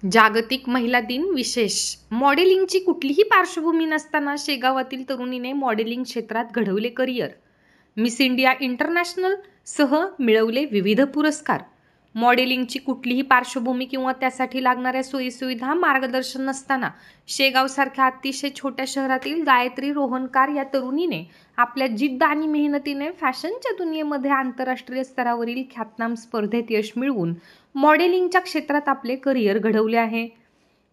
जागतिक महिला दिन विशेष. मॉडेलिंगची कुठलीही पार्श्वभूमी नसताना शेगावातील तरुणीने मॉडेलिंग क्षेत्रात घडवले करिअर. मिस इंडिया इंटरनॅशनल सह मिळवले विविध पुरस्कार. मॉडेलिंगची कुठलीही पार्श्वभूमी किंवा त्यासाठी लागणाऱ्या सोयीसुविधा मार्गदर्शन नसताना शेगावसारख्या अतिशय छोट्या शहरातील गायत्री रोहनकार या तरुणीने आपल्या जिद्द आणि मेहनतीने फॅशनच्या दुनियेमध्ये आंतरराष्ट्रीय स्तरावरील ख्यातनाम स्पर्धेत यश मिळवून मॉडेलिंगच्या क्षेत्रात आपले करिअर घडवले आहे.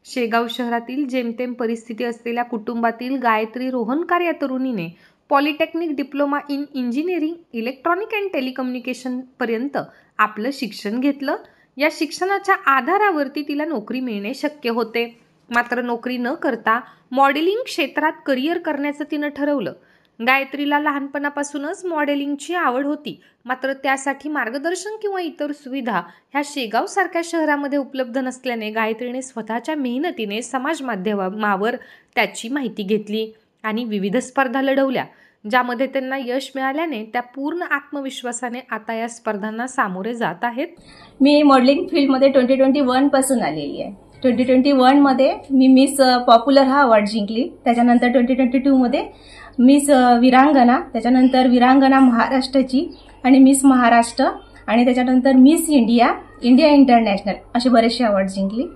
शेगाव शहरातील जेमतेम परिस्थिती असलेल्या कुटुंबातील गायत्री रोहनकार या तरुणीने polytechnic diploma in engineering electronic and telecommunication पर्यंत आपलं शिक्षण घेतलं. या शिक्षणाच्या आधारावरती तिला नोकरी मिळणे शक्य होते. मात्र नोकरी न करता मॉडेलिंग क्षेत्रात करिअर करण्याचं तिनं ठरवलं. गायत्रीला लहानपणापासूनच मॉडेलिंगची आवड होती, मात्र त्यासाठी मार्गदर्शन किंवा इतर सुविधा ह्या शेगावसारख्या शहरामध्ये उपलब्ध नसल्याने गायत्रीने स्वतःच्या मेहनतीने समाज माध्यमावर त्याची माहिती घेतली आणि विविध स्पर्धा लढवल्या, ज्यामध्ये त्यांना यश मिळाल्याने त्या पूर्ण आत्मविश्वासाने आता या स्पर्धांना सामोरे जात आहेत. मी मॉडेलिंग फील्डमध्ये 2021 पासून आलेली आहे. 2021 मध्ये मी मिस पॉप्युलर हा अवॉर्ड जिंकली. त्याच्यानंतर 2022 मध्ये मिस विरांगना, त्याच्यानंतर विरांगना महाराष्ट्राची आणि मिस महाराष्ट्र, आणि त्याच्यानंतर मिस इंडिया इंटरनॅशनल असे बरेचसे अवॉर्ड जिंकली.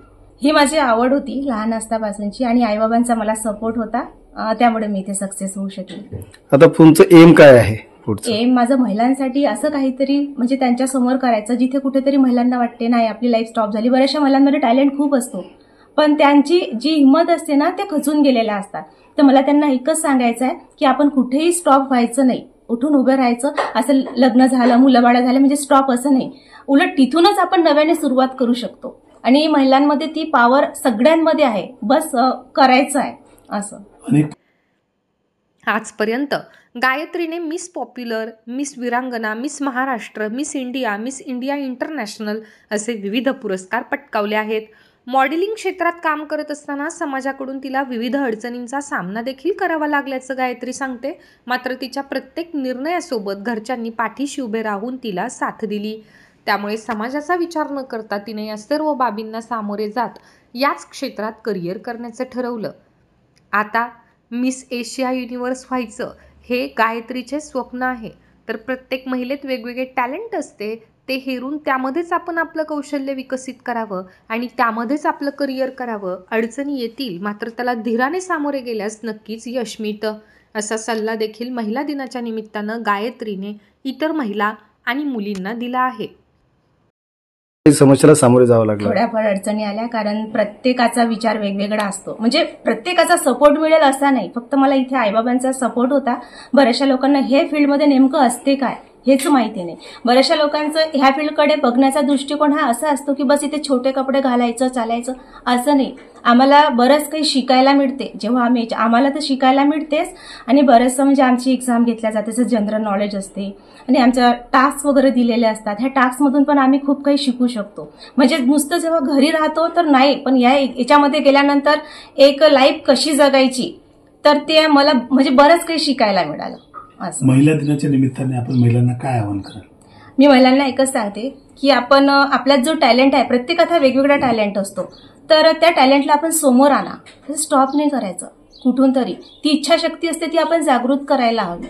ही माझी आवड होती लहान असतापासूनची आणि आईबाबांचा मला सपोर्ट होता, त्यामुळे मी इथे सक्सेस होऊ शकले. आता तुमचं एम काय आहे? एम माझं महिलांसाठी असं काहीतरी म्हणजे त्यांच्या समोर करायचं जिथे कुठेतरी महिलांना वाटते नाही आपली लाईफ स्टॉप झाली. बऱ्याचशा महिलांमध्ये टॅलेंट खूप असतो, पण त्यांची जी हिंमत असते ना त्या खचून गेलेल्या असतात. तर मला त्यांना एकच सांगायचं आहे की आपण कुठेही स्टॉप व्हायचं नाही, उठून उभं राहायचं. असं लग्न झालं मुलंबाळं झालं म्हणजे स्टॉप असं नाही, उलट तिथूनच आपण नव्याने सुरुवात करू शकतो. आणि महिलांमध्ये ती पॉवर सगळ्यांमध्ये आहे, बस करायचं आहे असं. आजपर्यंत गायत्रीने miss popular, miss Virangana, miss Maharashtra, miss India international असे विविध पुरस्कार पटकावले आहेत. मॉडेलिंग क्षेत्रात काम करत असताना समाजाकडून तिला विविध अडचणींचा सामना देखील करावा लागल्याचं गायत्री सांगते. मात्र तिच्या प्रत्येक निर्णयासोबत घरच्यांनी पाठीशी उभे राहून तिला साथ दिली. त्यामुळे समाजाचा विचार न करता तिने या सर्व बाबींना सामोरे जात याच क्षेत्रात करिअर करण्याचं ठरवलं. आता मिस एशिया युनिव्हर्स व्हायचं हे गायत्रीचे स्वप्न आहे. तर प्रत्येक महिलेत वेगवेगळे टॅलेंट असते, ते हेरून त्यामध्येच आपण आपलं कौशल्य विकसित करावं आणि त्यामध्येच आपलं करिअर करावं. अडचणी येतील, मात्र त्याला धीराने सामोरे गेल्यास नक्कीच यश मिळतं, असा सल्ला देखील महिला दिनाच्या निमित्तानं गायत्रीने इतर महिला आणि मुलींना दिला आहे. समस्येला सामोरे जावं लागलं, थोड्याफार अडचणी आल्या, कारण प्रत्येकाचा विचार वेगवेगळा असतो. म्हणजे प्रत्येकाचा सपोर्ट मिळेल असा नाही, फक्त मला इथे आईबाबांचा सपोर्ट होता. बऱ्याचशा लोकांना हे फील्डमध्ये नेमकं असते काय हेच माहिती नाही. बऱ्याचशा लोकांचं ह्या फील्डकडे बघण्याचा दृष्टिकोन हा असा असतो की बस इथे छोटे कपडे घालायचं चालायचं, असं नाही. आम्हाला बरंच काही शिकायला मिळते. जेव्हा आम्हाला तर शिकायला मिळतेच, आणि बरंचसं म्हणजे आमची एक्झाम घेतल्या जाते, जसं जनरल नॉलेज असते आणि आमच्या टास्क वगैरे दिलेले असतात. ह्या टास्कमधून पण आम्ही खूप काही शिकू शकतो. म्हणजे नुसतं जेव्हा घरी राहतो तर नाही, पण याच्यामध्ये गेल्यानंतर एक लाईफ कशी जगायची तर ते मला म्हणजे बरंच काही शिकायला मिळालं. महिला दिनाच्या निमित्ताने आपण महिलांना काय आवाहन कराल? मी महिलांना एकच सांगते की आपण आपल्यात जो टॅलेंट आहे, प्रत्येकात हा वेगवेगळा टॅलेंट असतो, तर त्या टॅलेंटला आपण समोर आणा. स्टॉप नाही करायचं. कुठून तरी ती इच्छाशक्ती असते ती आपण जागृत करायला हवी.